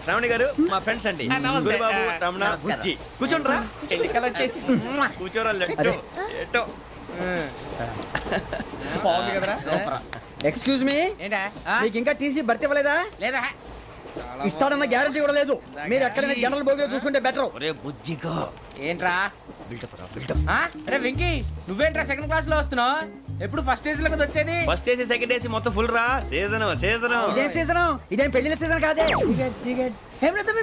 శ్రావణి గారు మా ఫ్రెండ్స్ అండి. గురుబాబు, రమణ, బుజ్జి. కూర్చోండిరా. కూర్చోరా. ఎట్టో బాగుంది కదరా. ఎక్స్క్యూజ్ మీ, ఏంటా మీకు ఇంకా టీసీ భర్తీ ఇవ్వలేదా? లేదా ఇస్తాడన్న గ్యారంటీ కూడా లేదు. మీరు ఎక్కడైనా జనరల్ బోగిలో చూసుకుంటే బెటర్. ఒరే బుజ్జిగా ఏంట్రా బిల్డప్ రా, బిల్డప్. అరే వెంకీ నువ్వేంట్రా సెకండ్ క్లాస్ లో వస్తున్నావు? ఎప్పుడు ఫస్ట్ ఏజ్ లో కదా వచ్చేది? ఫస్ట్ ఏసీ సెకండ్ ఏసీ మొత్తం ఫుల్ రా. Season season. ఇదేం సీజన్? ఇదేం పెళ్లిన సీజన్ కాదే.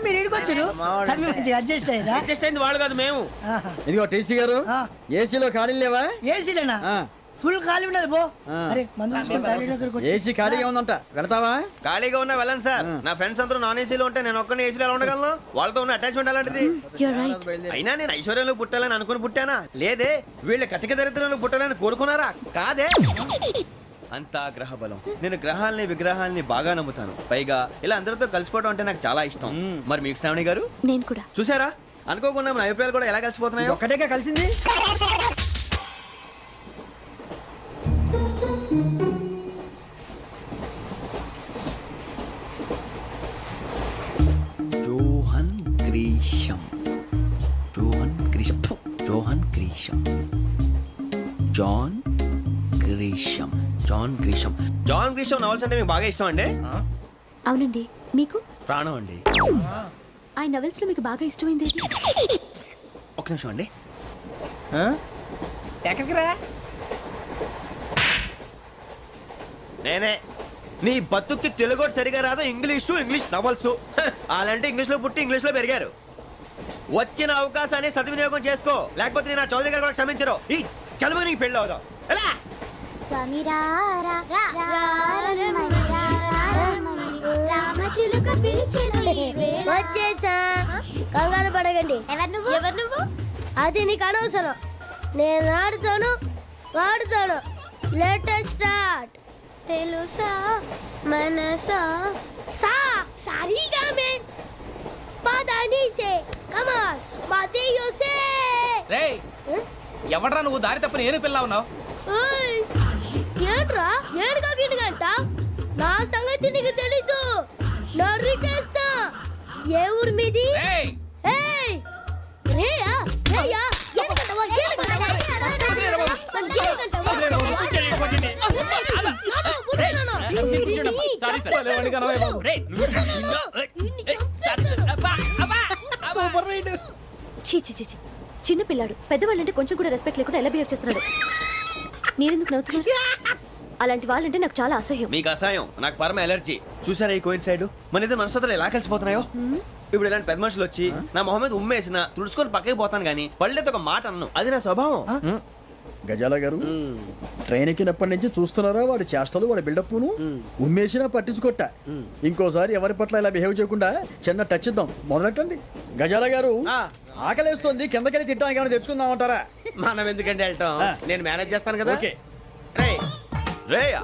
మీరు ఇడికొచ్చారు అడ్జస్ట్ అయ్యారా? అడ్జస్ట్ అయింది వాళ్ళు కాదు మేము. ఇదిగో టీసీ గారు, ఏసీలో ఖాళీలు లేవా? ఏసీలేనా? ఆ. ఫుల్ ఖాళీ ఉన్నది పో. అరే ఏసీ ఖాళీగా ఉందంట, వెళతావా? ఖాళీగా ఉన్నా వెళ్ళండి సార్. నా ఫ్రెండ్స్ అందరూ నాన్ ఏసీలో ఉంటే నేను ఒక్కనే ఏసీలో ఎలా ఉండగలను? వాళ్ళతో ఉన్న అటాచ్మెంట్ అలాంటిది. అయినా నేను ఐశ్వర్యంలో పుట్టాలని అనుకుని పుట్టానా? లేదే. వీళ్ళ కటిక దరిద్రంలో పుట్టాలని కోరుకున్నారా? కాదే. అంతా గ్రహ బలం. నేను గ్రహాలని విగ్రహాలని బాగా నమ్ముతాను. పైగా ఇలా అందరితో కలిసిపోవడం అంటే నాకు చాలా ఇష్టం. మరి మీకు శ్రావణి గారు? నేను కూడా. చూసారా, అనుకోకుండా మన అభిప్రాయాలు కూడా ఎలా కలిసిపోతున్నాయో. ఒక్కటేగా కలిసింది. Johan Grisham, Johan Grisham, Johan Grisham, John Grisham, John Grisham. John Grisham novels అంటే మీకు బాగా ఇష్టం అండి? అవునండి. మీకు? ప్రాణం అండి. ఆ నవెల్స్ లో మీకు బాగా ఇష్టమైంది? ఒక నిమిషం అండి. ఎక్కడికి రా? నేనే. నీ బతుక్కి తెలుగు సరిగా రాదు, ఇంగ్లీష్ నవల్స్. అలాంటి ఇంగ్లీష్ లో పుట్టి ఇంగ్లీష్ లో పెరిగారు. వచ్చిన అవకాశాన్ని సద్వినియోగం చేసుకో, లేకపోతే నేను ఆ చౌదరి గారు కూడా క్షమించరు. ఈ చదువు నీకు పెళ్ళి అవుదాం. ఎలా? వచ్చేసా, కంగారు పడగండి. ఎవరు నువ్వు? అది నీకు అనవసరం. నేను ఆడుతాను, వాడుతాను. Let start. తెలుసా మనసా సా సారీగా మే పదాని సే కమాన్ బాతియో సే. రేయ్ ఎవడ్రా నువ్వు? దారి తప్పని ఏను పిల్ల ఉన్నావు? ఓయ్ ఏంట్రా ఏడుగా గిడుగంట? నా సంగతి నీకు తెలీదు. నరికేస్తా. ఏ ఊరు మీది? రేయ్ ఏయ్ రేయా రేయా ఏడుగంటవా ఏడుగంటవా చిన్న పిల్లాడు. పెద్దవాళ్ళంటే కొంచెం కూడా రెస్పెక్ట్ లేకుండా ఎలా బిహేవ్ చేస్తున్నాడు? మీరెందుకు నవ్వుతున్నారు? అలాంటి వాళ్ళంటే నాకు చాలా అసహ్యం. మీకు అసహ్యం, నాకు పరమ ఎలర్జీ. చూసారా ఈ కోయిన్సైడ్? మన ఇద్దరు మనసుతో ఎలా కలిసిపోతున్నాయో. ఇప్పుడు ఇలాంటి పెద్ద మనుషులు వచ్చి నా మొహం మీద ఉమ్మేసిన తుడుచుకొని పక్కకి పోతాను కానీ పళ్ళేతో ఒక మాట అన్ను. అది నా స్వభావం. గజాల గారు, ట్రైన్ ఎక్కినప్పటి నుంచి చూస్తున్నారా వాడి చేష్టలు, వాడి బిల్డప్ను? ఉమ్మేసినా పట్టించుకోట. ఇంకోసారి ఎవరి పట్ల ఇలా బిహేవ్ చేయకుండా చిన్న టచ్ ఇద్దాం. మొదలెట్టండి. గజాల గారు, ఆకలేస్తోంది, కిందకెళ్ళి తిట్టడానికి ఏమైనా తెచ్చుకుందామంటారా? మనం ఎందుకంటే వెళ్తాం, నేను మేనేజ్ చేస్తాను కదా. రేయా,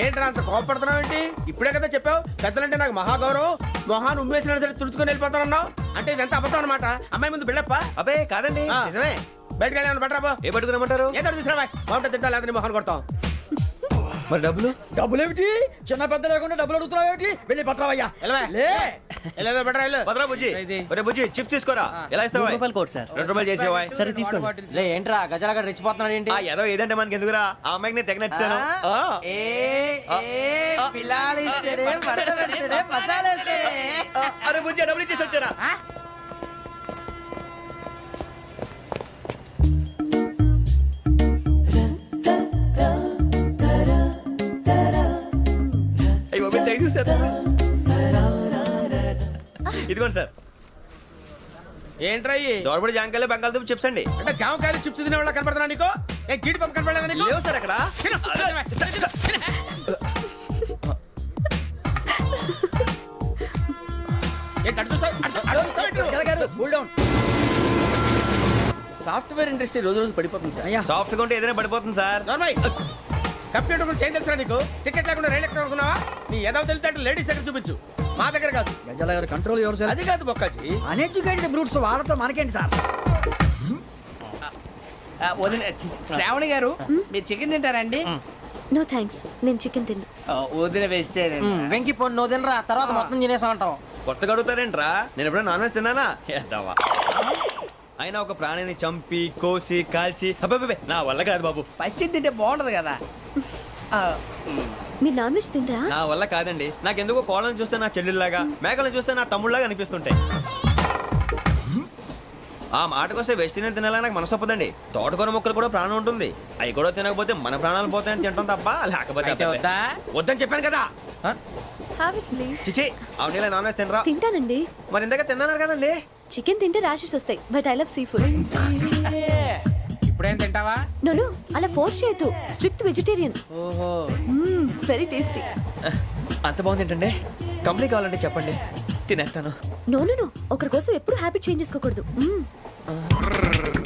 ఏంట్రా అంత కోపడుతున్నావు ఏంటి? ఇప్పుడే కదా చెప్పావు పెద్దలంటే నాకు మహాగౌరవం, మొహాన్ని ఉమ్మేసిన సరే తుడుచుకొని వెళ్ళిపోతానన్నావు. అంటే ఇదంతా అబద్ధం అనమాట. అమ్మాయి ముందు బిల్డప్ప? అబ్బే కాదండి, నిజమే. బయటకు వెళ్ళాను బట్రాబో. ఏ పట్టుకురమ్మంటారు? ఏదో తీసుకురా, బాగుంటే తింటా, లేదా మొహాన్ని కొడతాం. మరి డబ్బులు? డబ్బులు ఏమిటి? చిన్న పెద్ద లేకుండా డబ్బులు అడుగుతున్నావు ఏమిటి? వెళ్ళి పట్టరావయ్యా. భద్రా బుజ్జి, ఒరే బుజ్జి చిప్స్ తీసుకోరా. ఎలా ఇస్తావా? ₹2 చేసేవా? సరే తీసుకోండి. ఏంట్రా గజలగా రెచ్చిపోతున్నాడు ఏంటి? ఏదో ఏదంటే మనకి ఎందుకురా? ఆ అమ్మాయికి నేను తెగ నచ్చాను. అరే బుజ్జి, డబ్బులు ఇచ్చేసి వచ్చారా? ఇదిగోండి సార్. ఏంట్రా దోరబడి జాంకాయలు బంగాళదుంప చిప్స్ అండి. అంటే జామకాయలు చిప్స్ తినే వాళ్ళ కనపడుతున్నా నీకు? ఏ గీడి పంప కనపడలేదా నీకు? లేవు సార్ అక్కడ. సాఫ్ట్వేర్ ఇండస్ట్రీ రోజు రోజు పడిపోతుంది సార్. సాఫ్ట్ గా ఉంటే ఏదైనా పడిపోతుంది సార్. కంప్యూటర్ గురించి ఏం తెలుసా నీకు? టికెట్ లేకుండా రైలు ఎక్కడ అనుకున్నావా? నీ ఏదో తెలితే లేడీస్ దగ్గర చూపించు, మా దగ్గర కాదు. గజాల గారు కంట్రోల్ ఎవరు సార్? అది కాదు బొక్కాజీ. అన్ఎడ్యుకేటెడ్ బ్రూట్స్ వాడతాం మనకేంటి సార్? శ్రావణి గారు, మీరు చికెన్ తింటారండి? నో థ్యాంక్స్, నేను చికెన్ తిన్ను. వదిన వెజిటేరియన్. వెంకి పొన్ను నువ్వు తినరా, తర్వాత మొత్తం తినేసా ఉంటాం. కొత్తగా అడుగుతారేంట్రా? నేను ఎప్పుడైనా నాన్ వెజ్ తిన్నానా? ఎద్దావా. అయినా ఒక ప్రాణిని చంపి కోసి కాల్చి అబ్బబ్బబ్బే, నా వల్ల కాదు బాబు. పచ్చి తింటే బాగుంటది కదా. మీరు నాన్ వెజ్ తినరా? నా వల్ల కాదండి. నాకెందుకో కోళ్ళని చూస్తే నా చెల్లెళ్ళలాగా, మేకలను చూస్తే నా తమ్ముళ్ళలాగా అనిపిస్తుంటాయి. ఆ మాటకొస్తే వెజిటేరియన్ తినాలని నాకు మనసు ఒప్పదండి. తోటకూర మొక్కలు కూడా ప్రాణం ఉంటుంది. అవి కూడా తినకపోతే మన ప్రాణాలు పోతాయని తింటాం తప్ప లేకపోతే అయితే అబ్బబ్బే. వద్దా? వద్దని చెప్పాను కదా. Have it please. చిచి, అవునీ నాన్ వెజ్ తినరా? తింటానండి. మరి ఇందాక తిన్నాను కదండి. చికెన్ తింటే ర్యాషెస్ వస్తాయి, but I love sea food. ఇప్పుడేం తింటావా? నోను, అలా ఫోర్స్ చేయొద్దు. Strict vegetarian. ఓహో. Very tasty. అంత బాగుంది ఏంటండి? కంపెనీ కావాలంటే చెప్పండి, తినేస్తాను. నో నో నో, ఒకరి కోసం ఎప్పుడు హ్యాబిట్ చేంజ్ చేసుకోకూడదు.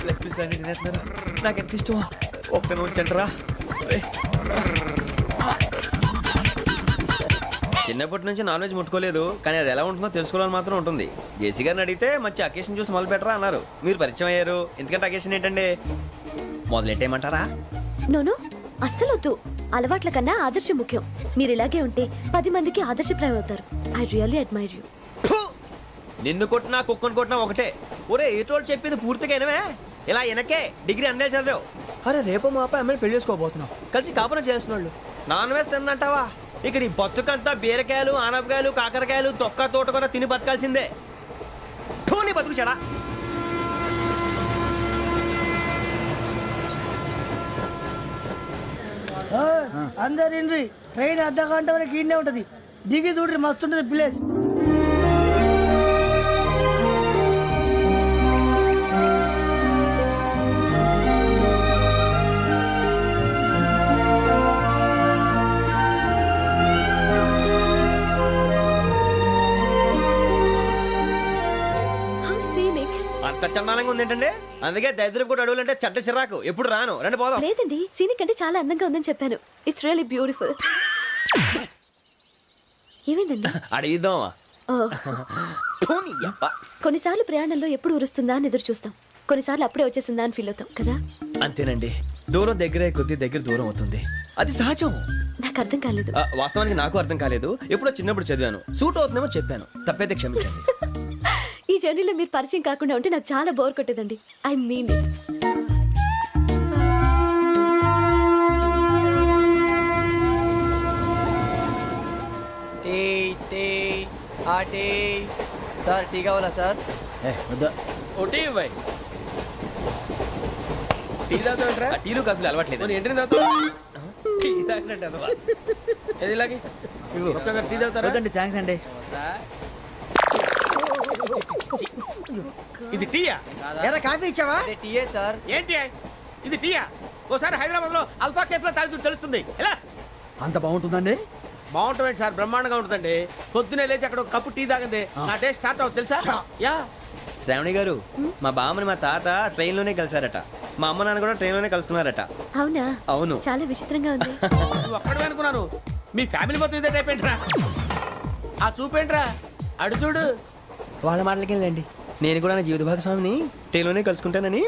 లెగ్ పీస్ అన్ని తినేస్తున్నారు. నాకు ఎంత ఇష్టమా. ఒక్క ఉంచండిరా. చిన్నప్పటి నుంచి నాన్ వెజ్ ముట్టుకోలేదు, కానీ అది ఎలా ఉంటుందో తెలుసుకోవాలని మాత్రం ఉంటుంది. జేసీ గారిని అడిగితే మంచి అకేషన్ చూసి మొదలు పెట్టరా అన్నారు. మీరు పరిచయం అయ్యారు. ఎందుకంటే అకేషన్ ఏంటండి? మొదలెట్టేయమంటారా? నోను, అస్సలు వద్దు. అలవాట్ల కన్నా ఆదర్శం ముఖ్యం. మీరు ఇలాగే ఉంటే 10 మందికి ఆదర్శప్రాయం అవుతారు. I really admire you. నిన్ను కొట్టినా కుక్కను కొట్టినా ఒకటే. ఒరే ఏటోళ్ళు చెప్పింది పూర్తిగా వినవే. ఇలా వెనకే డిగ్రీ అన్నే చదివావు. అరే రేపు మా అబ్బాయి అమ్మని పెళ్లి చేసుకోబోతున్నావు. కలిసి కాపురం చేస్తున్నాళ్ళు. Non veg తిన్నంటావా? ఇక నీ బతుకంతా బీరకాయలు, ఆనపకాయలు, కాకరకాయలు, తొక్క తోట కూడా తిని బతకాల్సిందే. నీ బతుకు చెడా. అందరు ఇండ్రి, ట్రైన్ అర్ధ గంట వరకు ఇన్నే ఉంటది. దిగి చూడ్రి, మస్తు ఉంటది ప్లేస్. How scenic. అంత చందానంగా ఉంది ఏంటండి? అందుకే దరిద్రం కూడా అడవులంటే చెడ్డ చిరాకు. ఎప్పుడు రాను. రండి పోదాం. లేదండి, సీనిక్ అంటే చాలా అందంగా ఉందని చెప్పాను. It's really beautiful. ఏమైందండి? అడిగిద్దామా? ఓ, ధోని యబ్బ. కొన్నిసార్లు ప్రయాణంలో ఎప్పుడు ఉరుస్తుందా అని ఎదురు చూస్తాం. కొన్నిసార్లు అప్పుడే వచ్చేసిందా అని ఫీల్ అవుతాం కదా. అంతేనండి. దూరం దగ్గరే కొద్ది దగ్గర దూరం అవుతుంది. అది సహజం. నాకు అర్థం కాలేదు. వాస్తవానికి నాకు అర్థం కాలేదు. ఎప్పుడో చిన్నప్పుడు చదివాను. సూట్ అవుతుందేమో చెప్పాను. తప్పైతే క్షమించండి. ఈ జర్నీలో మీరు పరిచయం కాకుండా ఉంటే నాకు చాలా బోర్ కొట్టేదండి. I mean it. Tea tea ఆ టీ. సార్ టీ కావాలా సార్? వద్దా. ఒకటి ఇవ్వాయి. టీ తాగుతావేంట్రా? టీలు కాఫీలు అలవాట్లేదు. నేను ఎంట్రీ తాగుతావు. టీ తాగినట్టు అదవా. ఏది ఇలాగే ఒక్కొక్క టీ తాగుతారా? వద్దండి, థ్యాంక్స్ అండి. ఇది టీయా? ఎరా కాఫీ ఇచ్చావా? టీయే సార్. ఏంటి ఇది టీయా? ఓసారి హైదరాబాద్ లో అల్ఫా కేఫ్ లో తాగుతూ తెలుస్తుంది. ఎలా అంత బాగుంటుందండి? బాగుంటుంది సార్, బ్రహ్మాండంగా ఉంటుందండి. పొద్దునే లేచి అక్కడ ఒక కప్పు టీ తాగింది నా డే స్టార్ట్ అవుతుంది తెలుసా? యా. శ్రావణి గారు, మా బామ్మని మా తాత ట్రైన్ లోనే కలిసారట. మా అమ్మ నాన్న కూడా ట్రైన్ లోనే కలుసుకున్నారట. అవునా? అవును. చాలా విచిత్రంగా ఉంది. నువ్వు ఒక్కడే అనుకున్నాను. మీ ఫ్యామిలీ మొత్తం ఇదే టైప్ ఏంట్రా? ఆ చూపేంట్రా, అడు చూడు. వాళ్ళ మాటలకి వెళ్ళండి. నేను కూడా నా జీవిత భాగస్వామిని ట్రైన్ లోనే కలుసుకుంటానని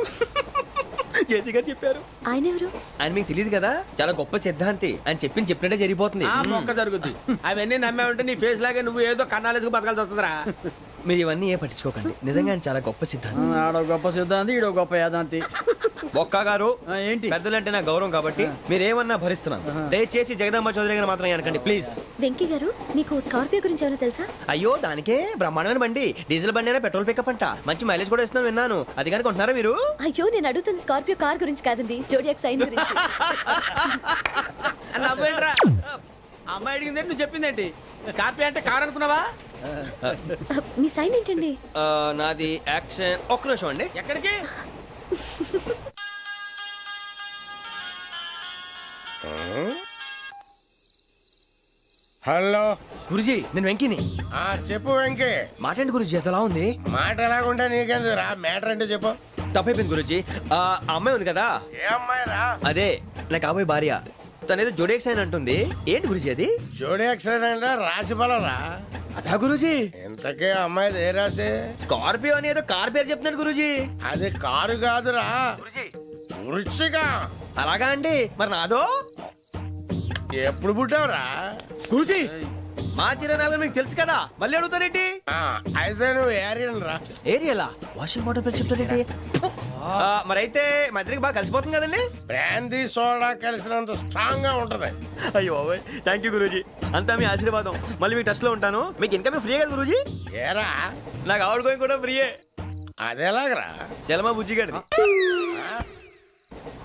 జేసీ గారు చెప్పారు. ఆయన ఎవరు? ఆయన మీకు తెలియదు కదా, చాలా గొప్ప సిద్ధాంతి అని చెప్పినట్టే జరిగిపోతుంది. ఆ మొక్క జరుగుద్ది. అవన్నీ నమ్మే ఉంటే నీ ఫేస్ లాగే నువ్వు ఏదో కన్నాలేసుకు బతకాల్సి వస్తుందిరా. మీరు ఇవన్నీ ఏ పట్టించుకోకండి. నిజంగా ఆయన చాలా గొప్ప సిద్ధాంతి. ఆడో గొప్ప సిద్ధాంతి, ఈడో గొప్ప యాదాంతి. ఒక్క గారు, ఏంటి? పెద్దలంటే నా గౌరవం కాబట్టి మీరేమన్నా భరిస్తున్నాను. దయచేసి జగదాంబ చౌదరి గారు మాత్రం అనకండి ప్లీజ్. వెంకీ గారు, మీకు స్కార్పియో గురించి ఏమైనా తెలుసా? అయ్యో, దానికే బ్రహ్మాండమైన బండి. డీజిల్ బండి అయినా పెట్రోల్ పికప్ అంట. మంచి మైలేజ్ కూడా ఇస్తున్నాను విన్నాను. అది కానీ కొంటున్నారా మీరు? అయ్యో, నేను అడుగుతుంది స్కార్పియో కార్ గురించి కాదండి, జోడియాక్ సైన్ గురించి. నవ్వేంట్రా? అమ్మాయి అడిగిందేంటి, నువ్వు చెప్పిందేంటి? స్కార్పియో అంటే కార్ అనుకున్నావా? మీ సైన్ ఏంటండి? నాది యాక్షన్. ఒక్క నిమిషం అండి. ఎక్కడికి? హలో గురుజీ, నేను వెంకీని. చెప్పు వెంకీ. మాట్లాడండి గురుజీ, ఎంతలా ఉంది? మాట ఎలాగుంటా నీకెందుకు రా, మ్యాటర్ అంటే చెప్పు. తప్పైపోయింది గురుజీ. ఆ అమ్మాయి ఉంది కదా, ఏ అమ్మాయి రా? అదే నా కాబోయే భార్య. తనేదో జోడేక్స్ అని అంటుంది. ఏంటి గురుజీ అది? జోడి యాక్సిడెంట్ రాసి బలరా. అదా గురుజీ? ఇంతకే అమ్మాయి ఏ రాసి? స్కార్పియో అని ఏదో కార్ పేరు చెప్తున్నాడు గురుజీ. అది కారు కాదురా, వృచ్చిక. అలాగా అండి, మరి నాదో? ఎప్పుడు పుట్టావురా గురుజీ మా చిరనాలు మీకు తెలుసు కదా మళ్ళీ అడుగుతారేంటి ఆ, అయితే నువ్వు ఏరియన్ రా ఏరియలా వాషింగ్ వాటర్ పేరు చెప్తారేంటి మరి అయితే మా ఇద్దరికి బాగా కలిసిపోతుంది కదండి బ్రాందీ సోడా కలిసినంత స్ట్రాంగ్ గా ఉంటది అయ్యో బాబాయ్ థ్యాంక్ యూ గురూజీ అంతా మీ ఆశీర్వాదం మళ్ళీ మీకు టచ్ లో ఉంటాను మీకు ఇంకా ఫ్రీ కదా గురూజీ ఏరా నాకు ఆవిడ గోయింగ్ కూడా ఫ్రీయే అదేలాగరా చలమా బుజ్జి గారిది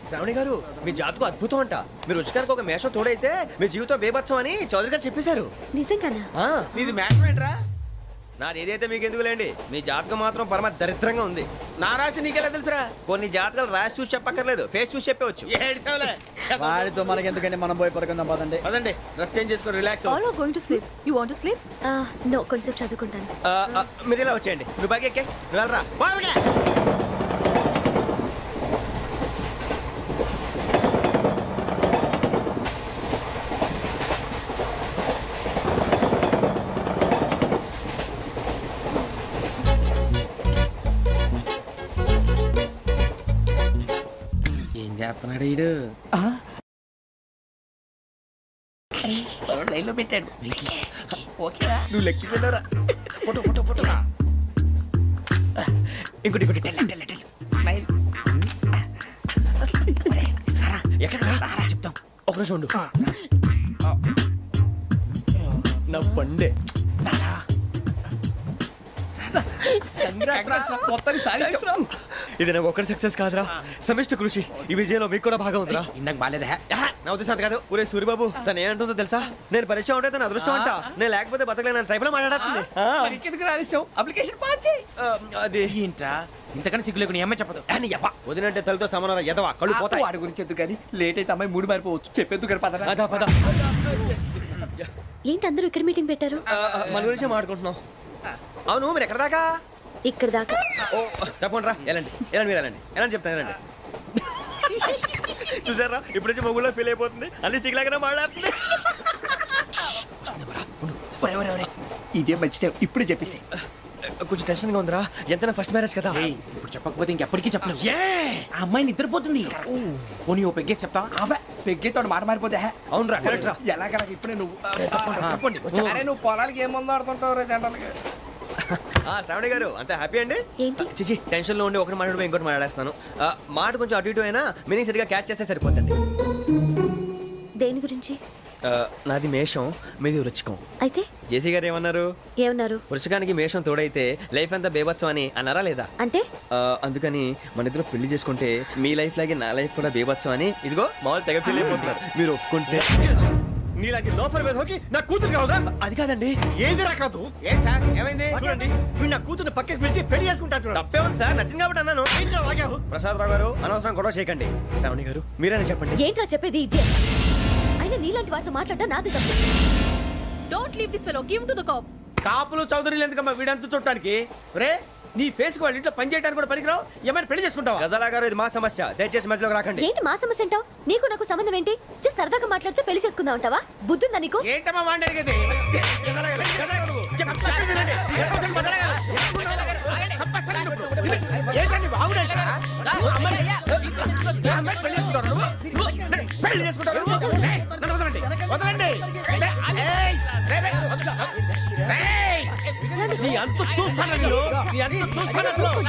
శ్రావణి గారు మీ జాతకు అద్భుతం అంట మీరు రుచికారికి ఒక మేషం తోడైతే మీ జీవితం బేబత్సం అని చౌదరి గారు చెప్పేశారు నిజంగానా? ఆ, నీది మ్యాచ్ ఏంట్రా నాది ఏదైతే మీకు ఎందుకులేండి మీ జాతకం మాత్రం పరమ దరిద్రంగా ఉంది నా రాసి నీకెలా తెలుసురా కొన్ని జాతకాలు రాసి చూసి చెప్పక్కర్లేదు ఫేస్ చూసి చెప్పవచ్చు ఏడ్చావులే వాడితో మనకి ఎందుకంటే మనం పోయి పడుకుందాం పదండి. పదండి డ్రెస్ చేంజ్ చేసుకొని relax All are going to sleep. You want to sleep? No కొంచెం చదువుకుంటాను. మీరు ఇలా వచ్చేయండి నువ్వు బాగా ఎక్కే నువ్వు వెళ్ళరా బాగా ఏం చేస్తున్నాడు ఈడు లైన్ లో పెట్టాడు ఓకేరా నువ్వు లెక్కి పెట్టారా ఫోటో ఫోటో ఫోటో ఇంకోటి ఇంకోటి టెల్ స్మైల్ ఎక్కడ రారా చెప్తాం ఒక రోజు ఉండు నా పండే మొత్తాన్ని సాధించాం ఇది నాకు ఒక్కరి సక్సెస్ కాదురా సమిష్టి కృషి ఈ విజయంలో మీకు కూడా భాగం ఉందిరా ఇందాక బాగాలేదా నా ఉద్దేశం అది కాదు ఊరే సూరిబాబు తను ఏమంటుందో తెలుసా నేను పరిచయం ఉంటే తన అదృష్టం అంట నేను లేకపోతే బతకలేను ట్రైబ్ లో మాట్లాడుతుంది ఎందుకు రాలేసావు అప్లికేషన్ పాస్ చేయి అది ఏంట్రా ఇంతకన్నా సిగ్గు లేకుండా ఏమై చెప్పదు అని యబ్బా వదినంటే తలతో సమానం ఎదవా కళ్ళు పోతాయి వాడి గురించి ఎందుకు కానీ లేట్ అయితే అమ్మాయి మూడు మారిపోవచ్చు చెప్పేందుకు కానీ పదరా అదా పద ఏంటి అందరూ ఇక్కడ మీటింగ్ పెట్టారు? మన గురించి మాట్లాడుకుంటున్నాం అవును మీరు ఎక్కడ దాకా ఇక్కడ దాకా. ఓ తప్పకుండా రా వెళ్ళండి వెళ్ళండి మీరు వెళ్ళండి వెళ్ళండి చెప్తాను వెళ్ళండి చూసారా ఇప్పుడు నుంచి మొగుల్లో ఫీల్ అయిపోతుంది అన్ని సిగ్లాగానే మాట్లాడుతుంది ఇదే మంచి టైం ఇప్పుడు చెప్పేసి కొంచెం టెన్షన్ గా ఉందిరా ఎంతైనా ఫస్ట్ మ్యారేజ్ కదా ఇప్పుడు చెప్పకపోతే ఇంకెప్పటికీ చెప్పలేవు ఆ అమ్మాయి నిద్రపోతుంది పోనీ ఓ పెగ్గేసి చెప్తావా అబ్బా పెగ్గేతో మాట మారిపోతే అవునురా కరెక్ట్ రా ఎలాగలా ఇప్పుడే నువ్వు తప్పండి అరే నువ్వు పొలాలకి ఏం ముందు ఆడుతుంటావు రే జనరల్గా శ్రావణి గారు అంత హ్యాపీ అండి ఏంటి? చిచి టెన్షన్ లో ఉండి ఒకటి మాట్లాడిపోయి ఇంకోటి మాట్లాడేస్తున్నాను మాట కొంచెం అటు ఇటు అయినా మీనింగ్ సరిగా క్యాచ్ చేస్తే సరిపోతుంది దేని గురించి? నాది మేషం మీది వృచ్చికం అయితే జేసీ గారు ఏమన్నారు ఏమన్నారు? వృచ్చికానికి మేషం తోడైతే లైఫ్ అంతా బేబత్సం అని అన్నారా లేదా అంటే అందుకని మన ఇద్దరు పెళ్లి చేసుకుంటే మీ లైఫ్ లాగే నా లైఫ్ కూడా బేబత్సం అని ఇదిగో మామూలు తెగ ఫీల్ అయిపోతున్నారు మీరు ఒప్పుకుంటే నీలాంటి లోఫర్ మీద హోకి నా కూతురు కావదా అది కాదండి ఏది రాకాదు ఏం సార్ ఏమైంది చూడండి వీడు నా కూతురు పక్కకి పిలిచి పెళ్లి చేసుకుంటాడు తప్పే ఉంది సార్ నచ్చింది కాబట్టి అన్నాను ప్రసాద్ రావు గారు అనవసరం గొడవ చేయకండి శ్రావణి గారు మీరైనా చెప్పండి ఏంట్రా చెప్పేది? ఇదే అయినా నీలాంటి వారితో మాట్లాడటం నాది తప్పు. Don't leave this fellow. Give him to the cop. కాపులు చౌదరులు ఎందుకమ్మా వీడంతా చూడటానికి రే నీ ఫేస్ కు వాళ్ళ ఇంట్లో పని చేయడానికి కూడా పనికిరావు ఏమైనా పెళ్లి చేసుకుంటావా గజాలా గారు ఇది మా సమస్య దయచేసి మధ్యలోకి రాకండి ఏంటి మా సమస్య అంటావు? నీకు నాకు సంబంధం ఏంటి? జస్ట్ సరదాగా మాట్లాడితే పెళ్లి చేసుకుందాం అంటావా? బుద్ధుందా నీకు? ఏంటమ్మా వాడి అడిగేది ఏంటండి బాగుండండి పెళ్లి చేసుకుంటారు వదలండి నీ అంత చూస్తాను నేను నీ అంత చూస్తాను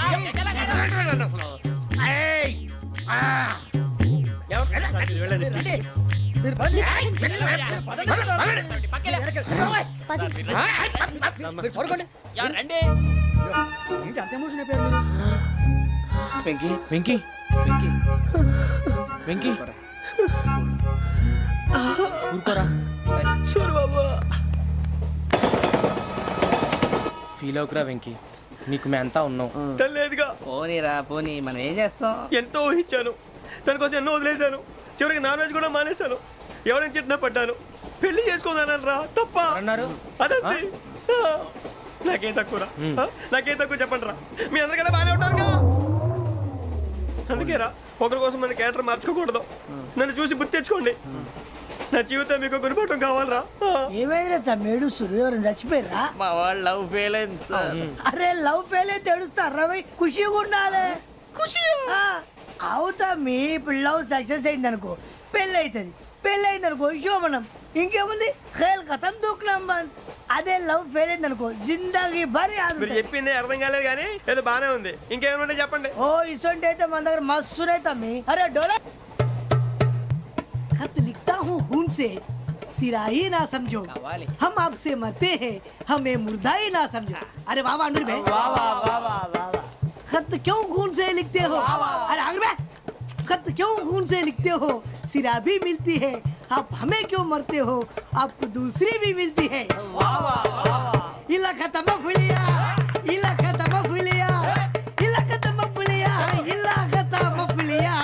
ఏంటి అంత ఎమోషన్ అయిపోయారు మీరు? వెంకీ వెంకీ వెంకీ వెంకీ ఊరుకోరా సూరిబాబు ఫీల్ అవుకురా వెంకీ నీకు మేమంతా ఉన్నాం తెలియదుగా పోనీరా పోనీ మనం ఏం చేస్తాం ఎంతో ఊహించాను తన కోసం ఎన్నో వదిలేశాను చివరికి నాన్ వెజ్ కూడా మానేశాను ఎవరైనా తిట్టినా పడ్డాను పెళ్లి చేసుకోదానని రా తప్ప అన్నారు అదంతే నాకేం తక్కువరా నాకేం తక్కువ చెప్పండి రా మీ అందరికన్నా బాగానే ఉంటారు కదా అందుకే రా ఒకరి కోసం మన క్యారెక్టర్ మార్చుకోకూడదు నన్ను చూసి గుర్తు తెచ్చుకోండి నా జీవితం మీకు గురిపటం కావాలరా ఏమైందిరా తమ్మేడు సూర్యవరం చచ్చిపోయిరా? మా వాళ్ళు లవ్ ఫెయిల్ అయింది సార్ అరే లవ్ ఫెయిల్ అయితే ఏడుస్తారా భయ్? ఖుషిగా ఉండాలి. ఖుషి అవుతా మీ ఇప్పుడు లవ్ సక్సెస్ అయింది అనుకో పెళ్ళి అవుతుంది. పెళ్ళయింది అనుకో శోభనం, ఇంకేముంది ఖేల్ ఖతం దూకునాం బంద్. అదే లవ్ ఫెయిల్ అయింది అనుకో జిందాగీ భారీ మీరు చెప్పింది అర్థం కాలేదు కానీ ఏదో బానే ఉంది. ఇంకేమైనా చెప్పండి. ఓ ఇసొంటి అయితే మన దగ్గర మస్తునే తమ్మి. అరే డోలా खत लिखता हूँ खून से, सिरा ही ना समझो, हम आपसे मरते हैं, हमें मुर्दा ही ना समझो. अरे वाह वाह अनुर भाई, वाह वाह वाह वाह वाह. खत क्यों खून से लिखते हो? अरे अनुर भाई, खत क्यों खून से लिखते हो? सिरा भी मिलती है, आप हमें क्यों मरते हो? आपको दूसरी भी मिलती है. वाह वाह वाह. इला खत्म फुलिया, इला खत्म फुलिया, इला खत्म फुलिया, इला खत्म फुलिया.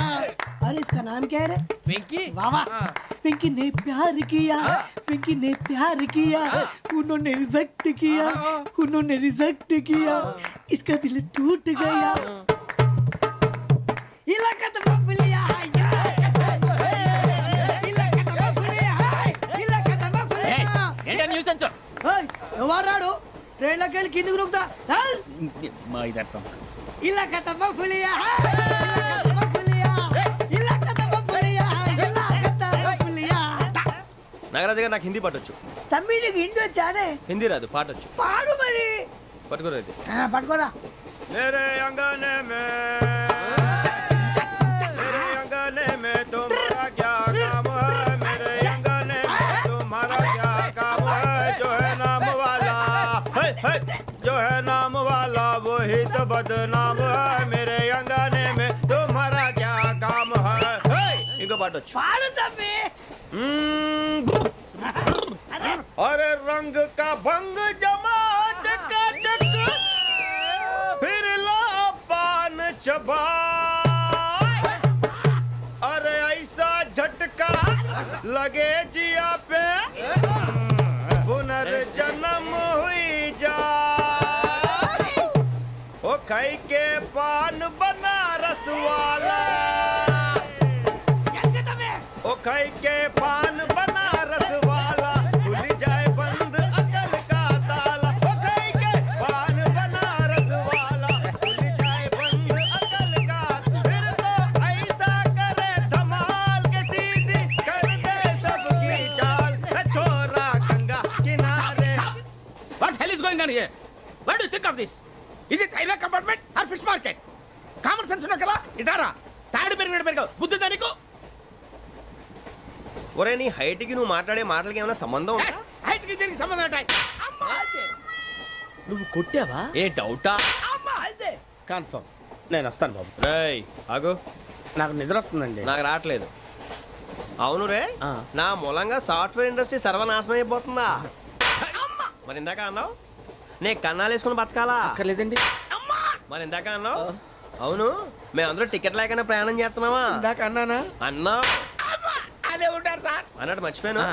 अरे इसका नाम क्या है रे? వెంకీ वाह वाह. पिंकी ने प्यार किया, पिंकी ने प्यार किया, उन्होंने रिजेक्ट किया, उन्होंने रिजेक्ट किया, इसका दिल टूट गया. इलाका तो बबलिया है, इलाका तो बबलिया है, इलाका तो बबलिया. ఏంటా న్యూసెన్స్? ओए ఎవరు రాడు? ట్రైన్ లోకి వెళ్ళి కిందికి నొక్కుతా. మా ఇదర్సం. इलाका तो बबलिया है, इलाका तो बबलिया, इलाका तो बबलिया है, इलाका तो बबलिया. నాగరాజు గారు నాకు హిందీ పాటొచ్చు. తమ్మి నీకు హిందీ వచ్చానే? హిందీ రాదు, పాటొచ్చు. పాడు మరి. పట్టుకోలేదు. పట్టుకోరా. मेरे अंगने में तुम्हारा क्या काम है? मेरे अंगने में तुम्हारा क्या काम है? जो है नाम वाला जो है नाम वाला वही तो बदनाम है. मेरे अंगने में तुम्हारा क्या काम है? इनको पाटो. పాడు తమ్మి. अरे रंग का भंग जमा चकाचक फिर ला पान चबा. अरे ऐसा झटका लगे जिया पे पुनर्जन्म हुई जा. ओ खाई के पान बनारस वाला, ओ खाई के पान बनारस वाला खुल जाए बंद अकल का ताला. ओ खाई के पान बनारस वाला खुल जाए बंद अकल का. फिर तो ऐसा करे धमाल के सीधी कर दे सबकी चाल. छोरा गंगा किनारे. What hell is going on here? What do you think of this? Is it railway compartment or fish market? Common sense ఉన్నా కదా ఇటారా. తాడు పెరిగినట్టు పెరిగావు. బుద్ధి దానికి. ఒరే నీ హైట్ కి నువ్వు మాట్లాడే మాటలకి ఏమైనా సంబంధం ఉందా? హైట్ కి దీనికి సంబంధం ఉంటాయి. అమ్మా అదే. నువ్వు కొట్టావా? ఏ డౌటా? అమ్మా అదే. కన్ఫర్మ్. నేను వస్తాను బాబు. రేయ్ ఆగు. నాకు నిద్ర వస్తుందండి. నాకు రావట్లేదు. అవును రే, ఆ. నా మూలంగా సాఫ్ట్వేర్ ఇండస్ట్రీ సర్వనాశనం అయిపోతుందా? మరి ఇందాక అన్నావు నే కన్నాలు వేసుకుని బతకాలా? అక్కర్లేదండి. మరి ఇందాక అన్నావు అవును మేమందరూ టికెట్ లేకుండా ప్రయాణం చేస్తున్నావా? ఇందాక అన్నానా? అన్నావు. అదే ఉంటారు సార్. అన్నట్టు మర్చిపోయాను. ఆ.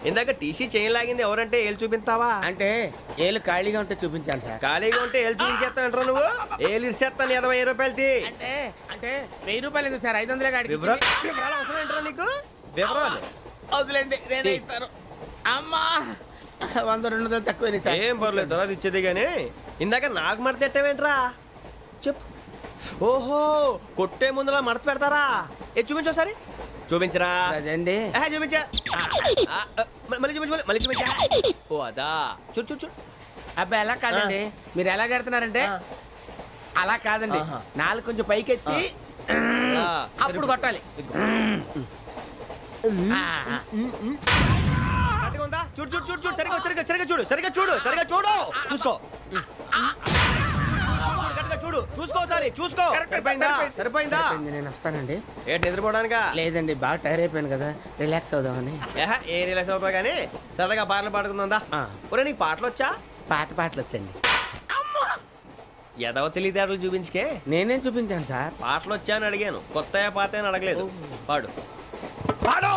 ఇందాక టీసీ చేయి లాగింది ఎవరంటే ఏళ్ళు చూపిస్తావా? అంటే ఏళ్ళు ఖాళీగా ఉంటే చూపించాను సార్. ఖాళీగా ఉంటే ఏళ్ళు చూపించేస్తానంటారా నువ్వు? ఏళ్ళు ఇచ్చేస్తాను 20 రూపాయలది. అంటే అంటే 1000 రూపాయలు ఎందుకు సార్? 500 కాడికి వివరాలు అవసరం ఏంటరా నీకు? వివరాలు వదిలేండి, నేనే ఇస్తాను. అమ్మా 100-200 తక్కువ సార్. ఏం పర్లేదు, తర్వాత ఇచ్చేది కానీ ఇందాక నాకు మడత పెట్టావేంట్రా? చెప్పు. ఓహో కొట్టే ముందులా మడత పెడతారా? ఏ చూపించు ఒకసారి. చూపించరా? అదండి. చూపించా. మళ్ళీ చూపించు, మళ్ళీ చూపించా. ఓ అదా. చూడు చూడు చూడు. అబ్బాయి ఎలా కాదండి, మీరు ఎలా కడుతున్నారంటే అలా కాదండి. ఆహా. నాలుగు కొంచెం పైకెత్తి అప్పుడు కొట్టాలి. కరెక్ట్గా ఉందా? చూడు చూడు చూడు చూడు. సరిగా సరిగా సరిగా చూడు, సరిగా చూడు, సరిగా చూడు. చూసుకో. కరెక్ట్గా చూడు, చూసుకో ఒకసారి చూసుకో. సరిపోయిందా? సరిపోయిందా? నేను వస్తానండి. ఏంటి నిద్రపోవడానికా? లేదండి, బాగా టైర్ అయిపోయాను కదా, రిలాక్స్ అవుదామని. ఏ రిలాక్స్ అవుతావు కానీ సరదాగా పాటలు పాడుకుందా? ఆ. ఒరే నీకు పాటలు వచ్చా? పాత పాటలు వచ్చండి. ఎదవ తెలివితేటలు చూపించుకే. నేనేం చూపించాను సార్? పాటలు వచ్చా అని అడిగాను, కొత్త పాత అని అడగలేదు. పాడు పాడు.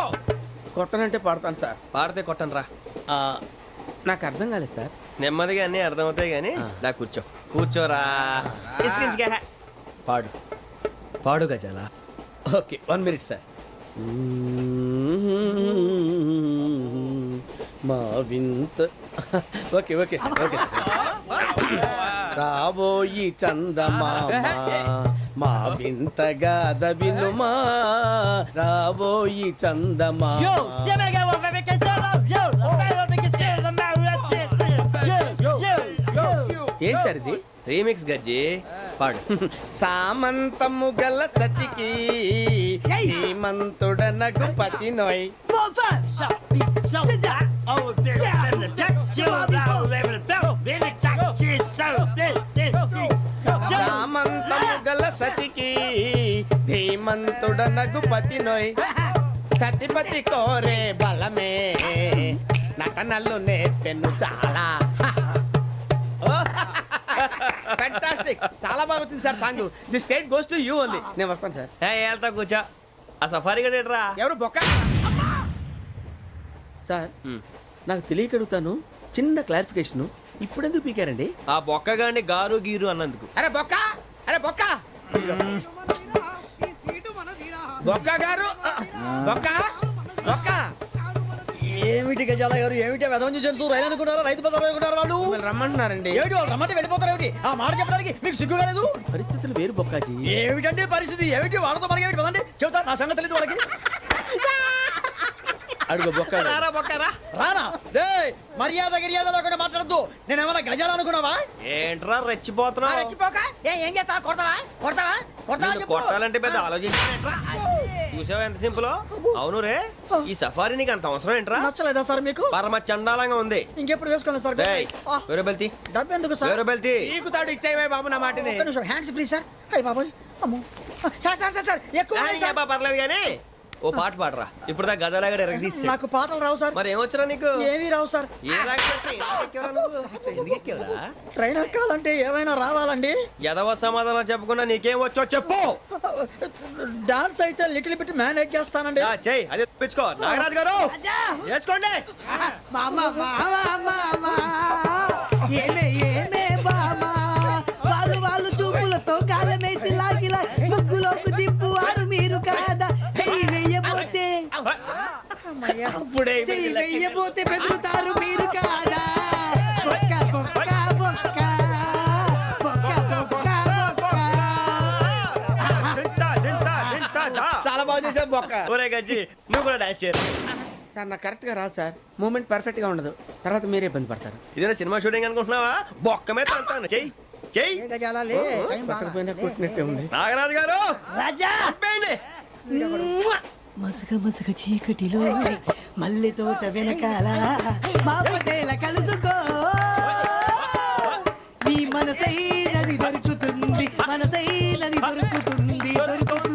కొట్టనంటే పడతాను సార్. పాడితే కొట్టను రా. నాకు అర్థం కాలేదు సార్. నెమ్మదిగా అన్నీ అర్థమవుతాయి కానీ దా కూర్చో. కూర్చోరా. ఇసుకించుకే. పాడు పాడు గజాల. Okay 1 minute sir. మా వింత. Okay okay sir, okay sir. రాబోయి చందమామ మా వింతగా వినుమా రాబోయి చందమా ఏం సార్ ఇది రీమిక్స్ గజ్జి పాడు. సామంతము గల సతికి హేమంతుడనగు పతి నోయ్ సామంతము గల సతికి ధీమంతుడనగు పతి నోయ్ సతిపతి కోరే బలమే నటనలు నేర్పెను చాలా ఫ్యాంటాస్టిక్ చాలా బాగా వచ్చింది sir song the state goes to you only నేను వస్తాను సార్ వెళ్తా కూర్చో. ఆ సఫారీ గడేట్రా. ఎవరు బొక్క సార్ నాకు తెలియక అడుగుతాను చిన్న క్లారిఫికేషన్ ఇప్పుడెందుకు పీకారండి ఆ బొక్క గాని గారు గీరు అన్నందుకు. అరే బొక్క అరే బొక్క బొక్క గారు బొక్క బొక్క ఏమిటి గజాల గారు ఏమిటి వెదవం చూసాను రైలు అనుకున్నారా రైతు బజార్ అనుకున్నారు వాళ్ళు మిమ్మల్ని రమ్మంటున్నారండి ఏమిటి వాళ్ళు రమ్మంటే వెళ్ళిపోతారు ఏమిటి ఆ మాట చెప్పడానికి మీకు సిగ్గు కాలేదు పరిస్థితులు వేరు బొక్కాజీ ఏమిటండి పరిస్థితి ఏమిటి వాళ్ళతో మనకి ఏమిటి పదండి చెబుతా నా సంగతి తెలియదు వాళ్ళకి అడుగు బొక్క రారా బొక్కరా. రానా రే మర్యాద గిర్యాద లేకుండా మాట్లాడద్దు నేను ఏమైనా గజాలు అనుకున్నావా ఏంట్రా రెచ్చిపోతున్నావు? ఏం చేస్తా కొడతావా కొడతావా నిన్ను కొట్టాలంటే పెద్ద ఆలోచించానేంట్రా. చూసావా ఎంత సింపుల్. అవును రే ఈ సఫారీ నీకు అంత అవసరం ఏంట్రా? నచ్చలేదా సార్ మీకు పరమ చండాలంగా ఉంది. ఇంకెప్పుడు వేసుకోండి సార్ డేయ్, వేరే బెల్తి డబ్బు ఎందుకు సార్ వేరే బెల్తి. నీకు తాడు ఇచ్చాయి బాబు నా మాటని ఒక్క నిమిషం హ్యాండ్స్ ఫ్రీ సార్ అయ్యి బాబోయ్ అమ్మో సార్ సార్ సార్ సార్ ఎక్కువ ఉన్నాయి సార్. పర్లేదు కానీ ఓ పాట పాడరా. ఇప్పుడు దా గదలాగడ ఎరగదీసి. నాకు పాటలు రావు సార్ మరి ఏమొచ్చరా నీకు? ఏమీ రావు సార్ ఏ రాకపోతే ఎందుకు ఎక్కావురా? ట్రైన్ ఎక్కాలంటే ఏమైనా రావాలండి ఎదవ సమాధానం చెప్పకుండా నీకేం వచ్చో చెప్పు. డాన్స్ అయితే లిటిల్ బిట్ మేనేజ్ చేస్తానండి చెయ్యి అదే తెప్పించుకో. నాగరాజు గారు చేసుకోండి. మామా మామా మామా ఏనే ఏనే బామా వాళ్ళు చూపులతో కాలమేసి లాగిలా ముగ్గులోకి దిప్పువారు మీరు కాదా చెయ్యి వెయ్యబోతే అప్పుడే చెయ్యి వెయ్యబోతే బెదురుతారు మీరు కాదా బొక్క బొక్క బొక్క బొక్క బొక్క బొక్క చాలా బాగా చేసావు బొక్క ఒరే గజ్జి నువ్వు కూడా డాన్స్ చేయరు. సార్ నాకు కరెక్ట్ గా రాదు సార్ మూమెంట్ పర్ఫెక్ట్ గా ఉండదు తర్వాత మీరే ఇబ్బంది పడతారు ఇదేనా సినిమా షూటింగ్ అనుకుంటున్నావా? బొక్క మీద అంటాను. చెయ్యి చెయ్యి. పక్కన పోయినా కొట్టినట్టే ఉంది నాగరాజు గారు రాజా ఆపేయండి. మసక మసక చీకటిలో మల్లె తోట వెనకాల మా పటేల కలుసుకో నీ మనసైనది దొరుకుతుంది మనసైనది దొరుకుతుంది దొరుకుతుంది